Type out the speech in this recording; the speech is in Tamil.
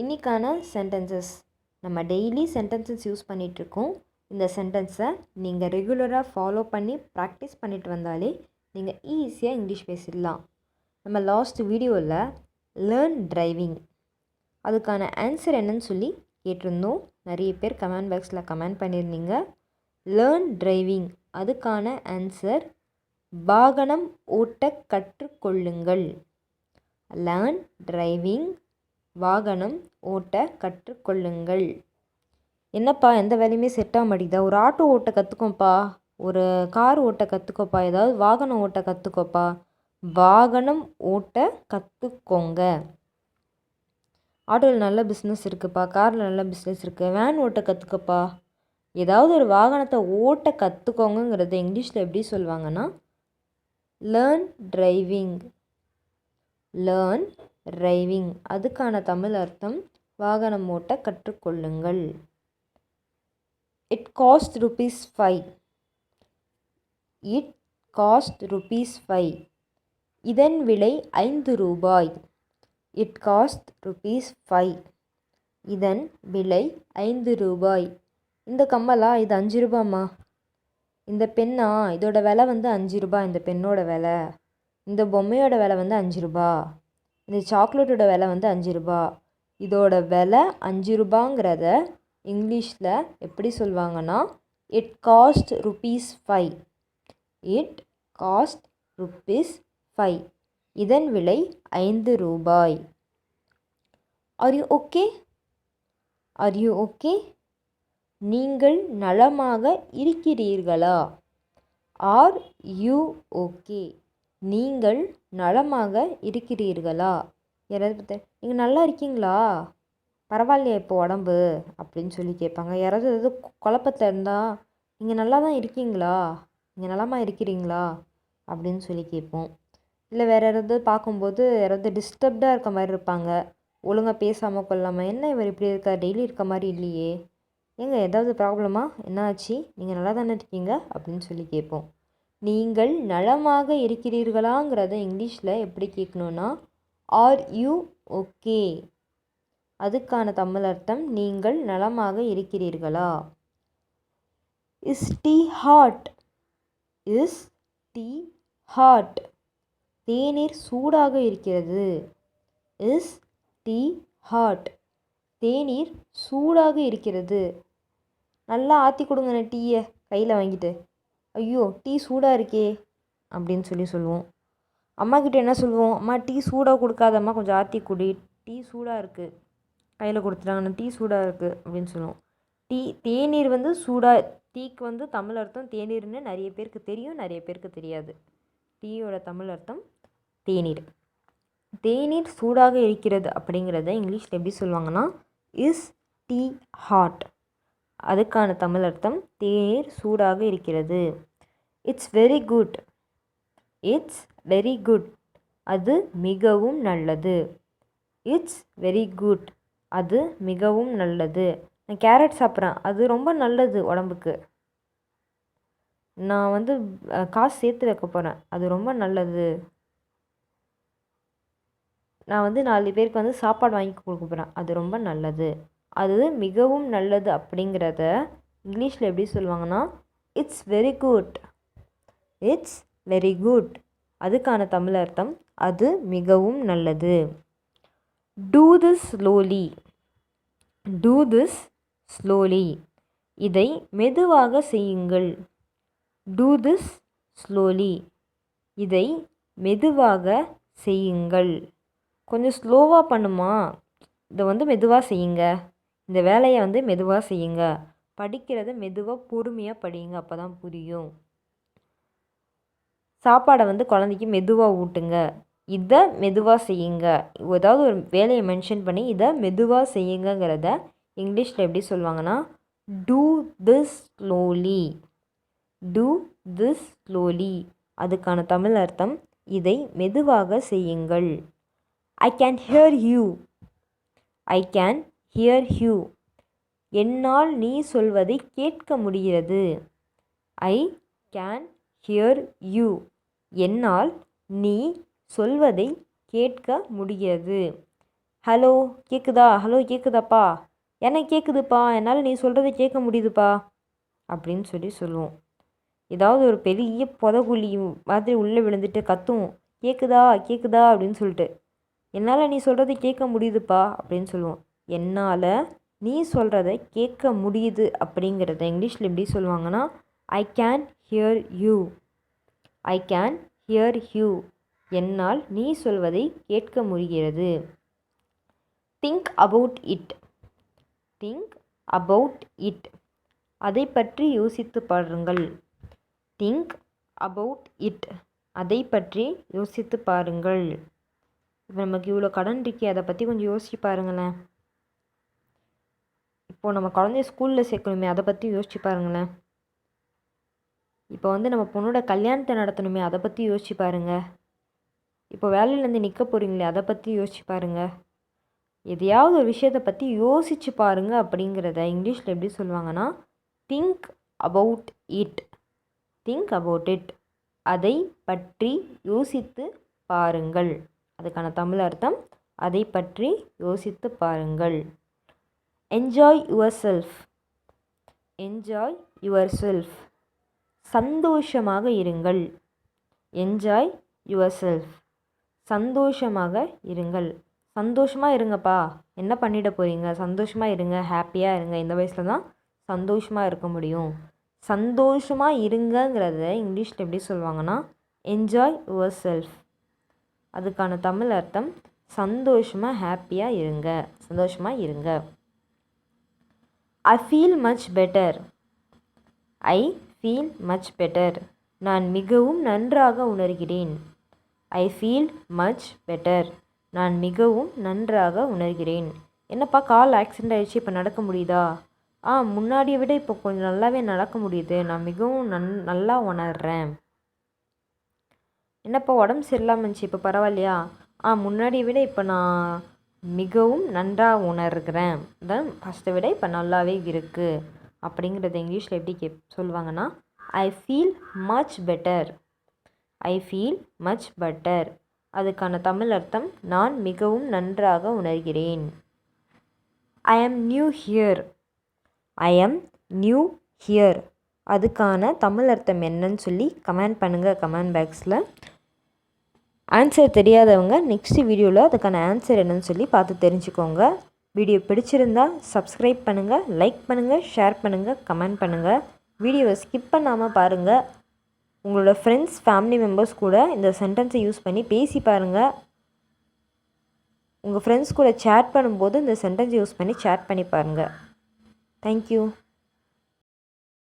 இன்றைக்கான சென்டென்சஸ் நம்ம டெய்லி சென்டென்சஸ் யூஸ் பண்ணிகிட்ருக்கோம். இந்த சென்டென்ஸை நீங்கள் ரெகுலராக ஃபாலோ பண்ணி ப்ராக்டிஸ் பண்ணிட்டு வந்தாலே நீங்கள் ஈஸியாக இங்கிலீஷ் பேசிடலாம். நம்ம லாஸ்ட் வீடியோவில் லேர்ன் டிரைவிங் அதுக்கான ஆன்சர் என்னன்னு சொல்லி கேட்டிருந்தோம். நிறைய பேர் கமெண்ட் பாக்ஸில் கமெண்ட் பண்ணியிருந்தீங்க. லேர்ன் டிரைவிங் அதுக்கான ஆன்சர் வாகனம் ஓட்ட கற்றுக்கொள்ளுங்கள். லேர்ன் டிரைவிங் வாகனம் ஓட்ட கற்றுக்கொள்ளுங்கள். என்னப்பா எந்த வேலையுமே செட் ஆக மாட்டேங்குதா? ஒரு ஆட்டோ ஓட்ட கற்றுக்கோப்பா, ஒரு கார் ஓட்ட கற்றுக்கோப்பா, ஏதாவது வாகனம் ஓட்ட கற்றுக்கோப்பா. வாகனம் ஓட்ட கற்றுக்கோங்க. ஆட்டோவில் நல்ல பிஸ்னஸ் இருக்குப்பா, காரில் நல்ல பிஸ்னஸ் இருக்குது, வேன் ஓட்ட கற்றுக்கோப்பா. ஏதாவது ஒரு வாகனத்தை ஓட்ட கற்றுக்கோங்கிறத இங்கிலீஷில் எப்படி சொல்லுவாங்கன்னா லேர்ன் டிரைவிங். லேர்ன் டிரைவிங் அதுக்கான தமிழ் அர்த்தம் வாகனம் ஓட்ட கற்றுக்கொள்ளுங்கள். It cost ₹5. It cost ₹5. இதன் விலை ₹5. It cost ₹5. இதன் விலை ₹5. இந்த கம்மலா இது ₹5. இந்த பெண்ணா இதோட விலை வந்து ₹5. இந்த பெண்ணோட விலை. இந்த பொம்மையோட விலை வந்து ₹5. இந்த சாக்லேட்டோட விலை வந்து ₹5. இதோட விலை ₹5ங்கிறத இங்கிலீஷில் எப்படி சொல்லுவாங்கன்னா இட் காஸ்ட் ₹5. It cost ₹5. இதன் விலை ₹5. Are you okay? Are you okay? நீங்கள் நலமாக இருக்கிறீர்களா? Are you okay? நீங்கள் நலமாக இருக்கிறீர்களா? யாராவது நீங்கள் நல்லா இருக்கீங்களா, பரவாயில்லையா இப்போ உடம்பு அப்படின்னு சொல்லி கேட்பாங்க. யாராவது ஏதாவது குழப்பத்தில் இருந்தால் நீங்கள் நல்லா தான் இருக்கீங்களா, நீங்கள் நலமாக இருக்கிறீங்களா அப்படின்னு சொல்லி கேட்போம். இல்லை வேறு யாராவது பார்க்கும்போது யாராவது டிஸ்டர்ப்டாக இருக்க மாதிரி இருப்பாங்க, ஒழுங்காக பேசாமல் கொள்ளாமல், என்ன இவர் இப்படி இருக்கா, டெய்லி இருக்க மாதிரி இல்லையே, ஏங்க ஏதாவது ப்ராப்ளமா, என்ன ஆச்சு, நீங்கள் நல்லா தானே இருக்கீங்க அப்படின்னு சொல்லி கேட்போம். நீங்கள் நலமாக இருக்கிறீர்களாங்கிறத இங்கிலீஷில் எப்படி கேட்கணுன்னா ஆர் யூ ஓகே. அதுக்கான தமிழ் அர்த்தம் நீங்கள் நலமாக இருக்கிறீர்களா. Is tea hot? Is tea hot? தேநீர் சூடாக இருக்கிறது. Is tea hot? தேநீர் சூடாக இருக்கிறது. நல்லா ஆற்றி கொடுங்க டீயை கையில் வாங்கிட்டு. ஐயோ டீ சூடாக இருக்கே அப்படின்னு சொல்லி சொல்லுவோம். அம்மாக்கிட்ட என்ன சொல்லுவோம்? அம்மா டீ சூடாக கொடுக்காதம்மா, கொஞ்சம் ஆற்றி குடி, டீ சூடாக இருக்குது. கையில் கொடுத்துட்டாங்கன்னா டீ சூடாக இருக்குது அப்படின்னு சொல்லுவோம். தேநீர் வந்து சூடாக, டீக்கு வந்து தமிழ் அர்த்தம் தேநீர்னு நிறைய பேருக்கு தெரியும், நிறைய பேருக்கு தெரியாது. டீயோட தமிழ் அர்த்தம் தேநீர். தேநீர் சூடாக இருக்கிறது அப்படிங்கிறத இங்கிலீஷில் எப்படி சொல்லுவாங்கன்னா இஸ் டீ ஹாட். அதுக்கான தமிழ் அர்த்தம் தேநீர் சூடாக இருக்கிறது. It's very good. It's very good. அது மிகவும் நல்லது. It's very good. அது மிகவும் நல்லது. நான் கேரட் சாப்பிட்றேன், அது ரொம்ப நல்லது உடம்புக்கு. நான் வந்து காசு சேர்த்து வைக்க போகிறேன், அது ரொம்ப நல்லது. நான் வந்து 4 பேருக்கு வந்து சாப்பாடு வாங்கி கொடுக்க போகிறேன், அது ரொம்ப நல்லது. அது மிகவும் நல்லது அப்படிங்கிறத இங்கிலீஷில் எப்படி சொல்லுவாங்கன்னா it's very good. It's very good. அதுக்கான தமிழ் அர்த்தம் அது மிகவும் நல்லது. Do this slowly. Do this slowly. இதை மெதுவாக செய்யுங்கள். Do this slowly. இதை மெதுவாக செய்யுங்கள். கொஞ்சம் ஸ்லோவாக பண்ணுமா, இதை வந்து மெதுவாக செய்யுங்க, இந்த வேலையை வந்து மெதுவாக செய்யுங்க, படிக்கிறத மெதுவாக பொறுமையாக படிங்க, அப்போ தான் புரியும். சாப்பாடை வந்து குழந்தைக்கு மெதுவாக ஊட்டுங்க, இதை மெதுவாக செய்யுங்க. ஏதாவது ஒரு வேலையை மென்ஷன் பண்ணி இதை மெதுவாக செய்யுங்கிறத இங்கிலீஷில் எப்படி சொல்லுவாங்கன்னா do this slowly. Do this slowly. அதுக்கான தமிழ் அர்த்தம் இதை மெதுவாக செய்யுங்கள். I can hear you. I can hear you. என்னால் நீ சொல்வதை கேட்க முடிகிறது. I can hear you. என்னால் நீ சொல்வதை கேட்க முடிகிறது. ஹலோ கேட்குதா? ஹலோ கேட்குதாப்பா? எனக்கு கேட்குதுப்பா, என்னால் நீ சொல்கிறத கேட்க முடியுதுப்பா அப்படின்னு சொல்லுவோம். ஏதாவது ஒரு பெரிய புதகுழி மாதிரி உள்ளே விழுந்துட்டு கத்துவோம், கேட்குதா கேட்குதா அப்படின்னு சொல்லிட்டு. என்னால் நீ சொல்கிறத கேட்க முடியுதுப்பா அப்படின்னு சொல்லுவோம். என்னால் நீ சொல்கிறத கேட்க முடியுது அப்படிங்கிறத இங்கிலீஷில் எப்படி சொல்லுவாங்கன்னா, I can hear you. I can hear you. என்னால் நீ சொல்வதை கேட்க முடிகிறது. Think about it. Think about it. அதை பற்றி யோசித்து பாருங்கள். Think about it. அதை பற்றி யோசித்து பாருங்கள். இப்போ நமக்கு இவ்வளோ கடன் இருக்கே, அதை பற்றி கொஞ்சம் யோசிச்சு பாருங்களேன். இப்போது நம்ம குழந்தைய ஸ்கூலில் சேர்க்கணுமே, அதை பற்றி யோசிச்சு பாருங்களேன். இப்போ நம்ம பொண்ணோட கல்யாணத்தை நடத்தணுமே, அதை பற்றி யோசிச்சு பாருங்கள். இப்போ வேலையிலேருந்து நிற்க போகிறீங்களே, அதை பற்றி யோசிச்சு பாருங்கள். எதையாவது ஒரு விஷயத்தை பற்றி யோசிச்சு பாருங்கள் அப்படிங்கிறத இங்கிலீஷில் எப்படி சொல்லுவாங்கன்னா, think about it. Think about it. அதை பற்றி யோசித்து பாருங்கள். அதுக்கான தமிழ் அர்த்தம், அதை பற்றி யோசித்து பாருங்கள். Enjoy your self. Enjoy your self. சந்தோஷமாக இருங்கள். Enjoy your self. சந்தோஷமாக இருங்கள். சந்தோஷமாக இருங்கப்பா, என்ன பண்ணிட போகிறீங்க? சந்தோஷமாக இருங்க, ஹாப்பியாக இருங்க. இந்த வயசில் தான் சந்தோஷமாக இருக்க முடியும். சந்தோஷமாக இருங்கங்கிறத இங்கிலீஷில் எப்படி சொல்லுவாங்கன்னா, என்ஜாய் யுவர் செல்ஃப். அதுக்கான தமிழ் அர்த்தம், சந்தோஷமாக ஹாப்பியாக இருங்க, சந்தோஷமாக இருங்க. I feel much better. I feel much better. நான் மிகவும் நன்றாக உணர்கிறேன். I feel much better. நான் மிகவும் நன்றாக உணர்கிறேன். என்னப்பா கால் ஆக்சிடெண்ட் ஆகிடுச்சு, இப்போ நடக்க முடியுதா? முன்னாடியை விட இப்போ கொஞ்சம் நல்லாவே நடக்க முடியுது, நான் மிகவும் நல்லா உணர்கிறேன். என்னப்பா உடம்பு சரியில்லாமல் இருந்துச்சு, இப்போ பரவாயில்லையா? முன்னாடியை விட இப்போ நான் மிகவும் நன்றாக உணர்கிறேன். தான் ஃபஸ்ட்டை விட இப்போ நல்லாவே இருக்குது அப்படிங்கிறத இங்கிலீஷில் எப்படி சொல்லுவாங்கன்னா, I feel much better. I feel much better. அதுக்கான தமிழ் அர்த்தம், நான் மிகவும் நன்றாக உணர்கிறேன். ஐ ஆம் நியூ ஹியர். ஐ ஆம் நியூ ஹியர். அதுக்கான தமிழ் அர்த்தம் என்னன்னு சொல்லி கமெண்ட் பண்ணுங்கள் கமெண்ட் பாக்ஸில். ஆன்சர் தெரியாதவங்க நெக்ஸ்ட் வீடியோவில் அதுக்கான ஆன்சர் என்னன்னு சொல்லி பார்த்து தெரிஞ்சுக்கோங்க. வீடியோ பிடிச்சிருந்தா சப்ஸ்கிரைப் பண்ணுங்கள், லைக் பண்ணுங்கள், ஷேர் பண்ணுங்கள், கமெண்ட் பண்ணுங்கள். வீடியோவை ஸ்கிப் பண்ணாமல் பாருங்கள். உங்களோட ஃப்ரெண்ட்ஸ் ஃபேமிலி மெம்பர்ஸ் கூட இந்த சென்டென்ஸை யூஸ் பண்ணி பேசி பாருங்கள். உங்கள் ஃப்ரெண்ட்ஸ் கூட சேட் பண்ணும்போது இந்த சென்டென்ஸ் யூஸ் பண்ணி சேட் பண்ணி பாருங்கள். தேங்க்யூ.